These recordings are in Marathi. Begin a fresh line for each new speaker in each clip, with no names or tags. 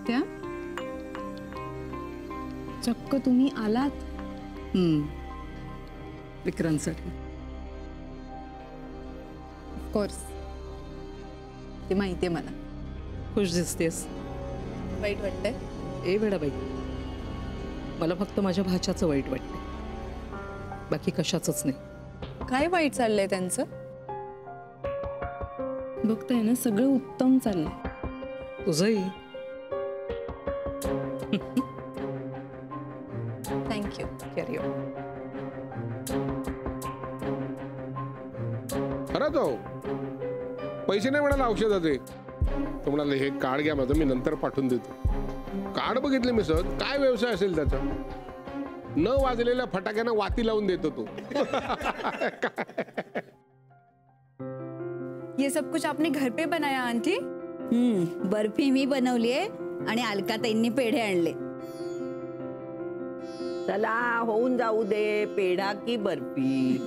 आत्या चक्क तुम्ही आलात
विक्रांतसाठी.
ऑफकोर्स ते माहितीये मला.
खुश दिसतेस.
वाईट वाटतंय?
ए वेडाबाई, मला फक्त माझ्या भाच्याचं वाईट वाटतंय, बाकी कशाचंच नाही.
काय वाईट चाललंय त्यांचं? बघताय ना सगळं उत्तम चाललंय.
तुझंही.
थँक्यू.
Carry on.
खरं तो पैसे नाही म्हणाला औषधाचे. तो म्हणाले हे कार्ड घ्या माझं, मी नंतर पाठवून देतो. कार्ड बघितले मी सर, काय व्यवसाय असेल त्याचा. न वाजलेल्या फटाक्यांना वाती लावून देतो तो.
ये सब कुछ आपने घर पे बनाया आंटी?
बर्फी मी बनवली आहे आणि अलकाताईंनी पेढे आणले.
चला होऊन जाऊ दे, पेढा की बर्फी.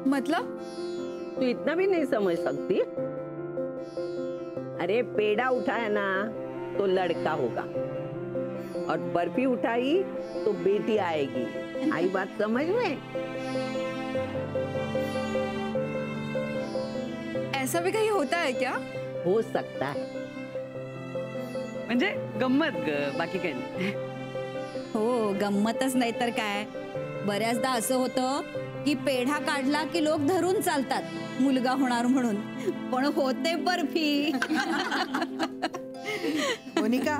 मतलब
तू इतना भी नहीं समझ सकती? अरे पेड़ा उठाया ना तो लड़का होगा और बर्फी उठाई तो बेटी आएगी. आई बात समझ में?
ऐसा भी कहीं होता है क्या?
हो सकता है.
म्हणजे गंमत ग, बाकी काही नाही.
हो गंमतच नाही तर काय. बऱ्याचदा असं होतं की पेढा काढला की लोक धरून चालतात मुलगा होणार म्हणून, पण होते बर्फी.
मोनिका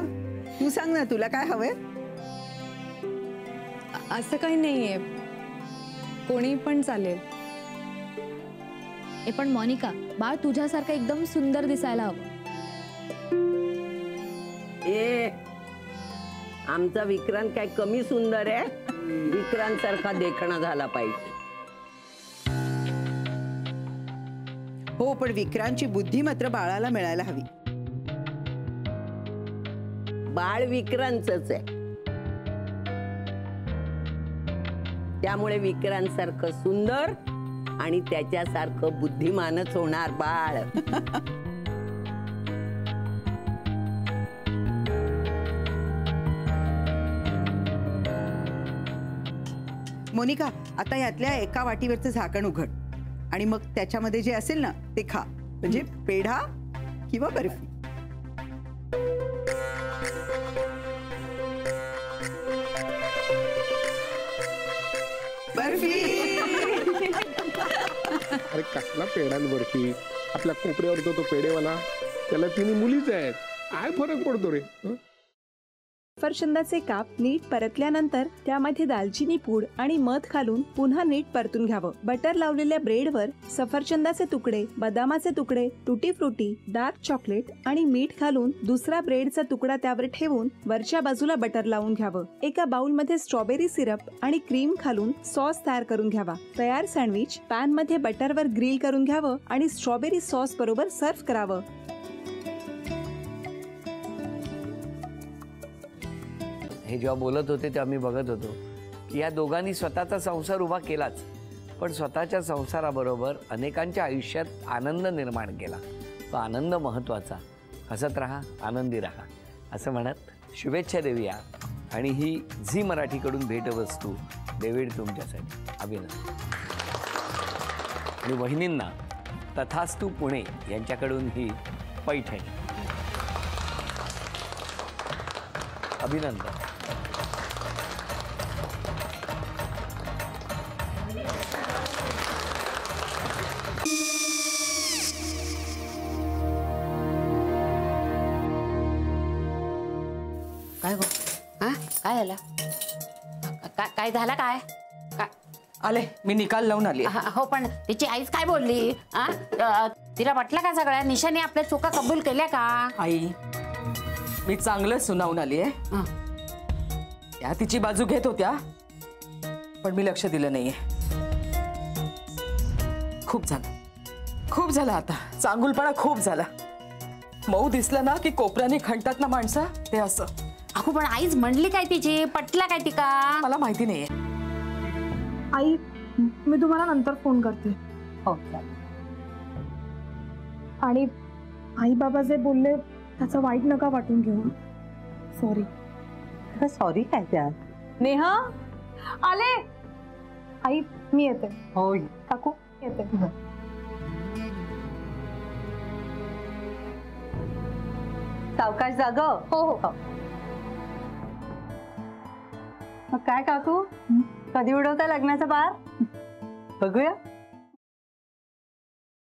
तू सांग ना, तुला काय हवंय?
असं काही नाहीये, कोणी पण चालेल.
पण मोनिका, बाळ तुझ्यासारखं एकदम सुंदर दिसायला हवं.
ए आमचा विक्रांत काय कमी सुंदर आहे? विक्रांत सारखा देखणा झाला पाहिजे.
हो, पण विक्रांतची बुद्धी मात्र बाळाला मिळायला हवी.
बाळ विक्रांतच आहे, त्यामुळे विक्रांत सारखं सुंदर आणि त्याच्यासारखं बुद्धिमानच होणार बाळ.
मोनिका आता यातल्या एका वाटीवरचं झाकण उघड आणि मग त्याच्यामध्ये जे असेल ना ते खा. म्हणजे पेढा किंवा बर्फी. बर्फी.
अरे कसला पेढा आणि बर्फी? आपल्या कोपऱ्यावर तो पेढेवाला, त्याला तिन्ही मुलीच आहेत. काय फरक पडतो रे?
सफरचंदाचे काप नीट परतल्यानंतर त्यामध्ये दालचिनी पूड आणि मध घालून पुन्हा नीट परतून घ्यावं. बटर लावलेल्या ब्रेडवर सफरचंदाचे तुकडे, बदामाचे तुकडे, टुटी फ्रुटी, डार्क चॉकलेट आणि मीठ घालून दुसरा ब्रेडचा तुकडा त्यावर ठेवून वरच्या बाजूला बटर लावून घ्यावं. एका बाउलमध्ये स्ट्रॉबेरी सिरप आणि क्रीम घालून सॉस तयार करून घ्यावा. तयार सँडविच पॅन मध्ये बटरवर ग्रिल करून घ्यावं आणि स्ट्रॉबेरी सॉस बरोबर सर्व्ह करावं.
हे जेव्हा बोलत होते तेव्हा मी बघत होतो की या दोघांनी स्वतःचा संसार उभा केलाच, पण स्वतःच्या संसाराबरोबर अनेकांच्या आयुष्यात आनंद निर्माण केला. तो आनंद महत्त्वाचा. हसत राहा, आनंदी राहा असं म्हणत शुभेच्छा देऊया. आणि ही झी मराठीकडून भेटवस्तू डेव्हिड तुमच्यासाठी. अभिनंदन. आणि वहिनींना तथास्तू पुणे यांच्याकडून ही पैठणी. अभिनंदन.
काय गो? काय झालं? काय झालं? काय
आले मी निकाल लावून आली.
हो, पण तिची आईच काय बोलली? तिला वाटलं का सगळ्या निशाने आपल्या चुका कबूल केल्या का?
आई मी चांगलं सुनावून आली आहे. त्या तिची बाजू घेत होत्या, पण मी लक्ष दिलं नाहीये. खूप झालं आता. चांगुलपणा खूप झाला. मऊ दिसलं ना की कोपऱ्याने खणतात ना माणसं, ते असं.
अगो पण आईच म्हणली काय तिची? पटला काय तिका?
मला माहिती नाहीये.
आई मी तुम्हाला नंतर फोन करते.
हो.
आणि आई बाबा जे बोलले त्याचं वाईट नका वाटून घेऊ. सॉरी.
सॉरी काय त्यात?
नेहा आले. आई मी येते.
होय
काकू येते.
सावकाश जाग.
हो हो.
मग काय काकू, कधी उडवता लग्नाचा बार? बघूया.